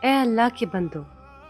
اے اللہ کے بندو،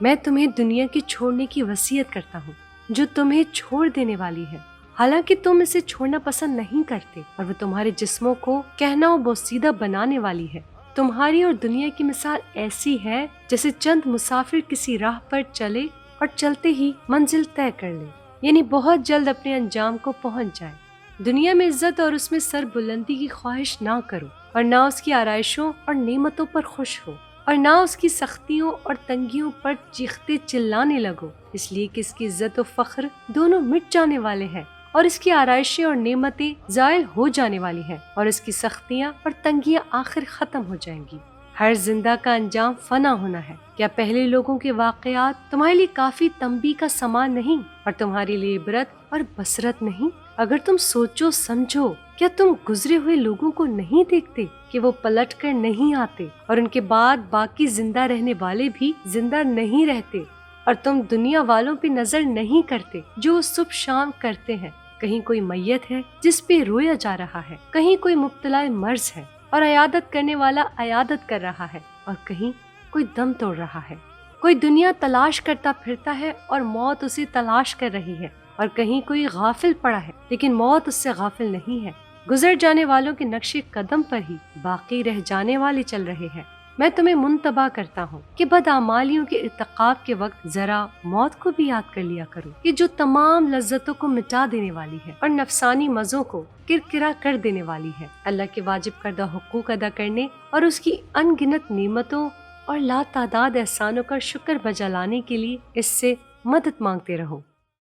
میں تمہیں دنیا کی چھوڑنے کی وصیت کرتا ہوں جو تمہیں چھوڑ دینے والی ہے، حالانکہ تم اسے چھوڑنا پسند نہیں کرتے، اور وہ تمہارے جسموں کو کہنا و بوسیدہ بنانے والی ہے۔ تمہاری اور دنیا کی مثال ایسی ہے جیسے چند مسافر کسی راہ پر چلے اور چلتے ہی منزل طے کر لے، یعنی بہت جلد اپنے انجام کو پہنچ جائے۔ دنیا میں عزت اور اس میں سر بلندی کی خواہش نہ کرو، اور نہ اس کی آرائشوں اور نعمتوں پر خوش ہو، اور نہ اس کی سختیوں اور تنگیوں پر چیختے چلانے لگو، اس لیے کہ اس کی عزت و فخر دونوں مٹ جانے والے ہیں، اور اس کی آرائشیں اور نعمتیں زائل ہو جانے والی ہیں، اور اس کی سختیاں اور تنگیاں آخر ختم ہو جائیں گی۔ ہر زندہ کا انجام فنا ہونا ہے۔ کیا پہلے لوگوں کے واقعات تمہارے لیے کافی تنبیہ کا سامان نہیں، اور تمہارے لیے عبرت اور بصرت نہیں؟ اگر تم سوچو سمجھو، کیا تم گزرے ہوئے لوگوں کو نہیں دیکھتے کہ وہ پلٹ کر نہیں آتے، اور ان کے بعد باقی زندہ رہنے والے بھی زندہ نہیں رہتے، اور تم دنیا والوں پہ نظر نہیں کرتے جو صبح شام کرتے ہیں؟ کہیں کوئی میت ہے جس پہ رویا جا رہا ہے، کہیں کوئی مبتلا مرض ہے اور عیادت کرنے والا عیادت کر رہا ہے، اور کہیں کوئی دم توڑ رہا ہے۔ کوئی دنیا تلاش کرتا پھرتا ہے اور موت اسے تلاش کر رہی ہے، اور کہیں کوئی غافل پڑا ہے لیکن موت اس سے غافل نہیں ہے۔ گزر جانے والوں کے نقش قدم پر ہی باقی رہ جانے والے چل رہے ہیں۔ میں تمہیں منتبہ کرتا ہوں کہ بداعمالیوں کے ارتکاب کے وقت ذرا موت کو بھی یاد کر لیا کرو، کہ جو تمام لذتوں کو مٹا دینے والی ہے اور نفسانی مزوں کو کرکرا کر دینے والی ہے۔ اللہ کے واجب کردہ حقوق ادا کرنے اور اس کی ان گنت نعمتوں اور لا تعداد احسانوں کا شکر بجا لانے کے لیے اس سے مدد مانگتے رہو۔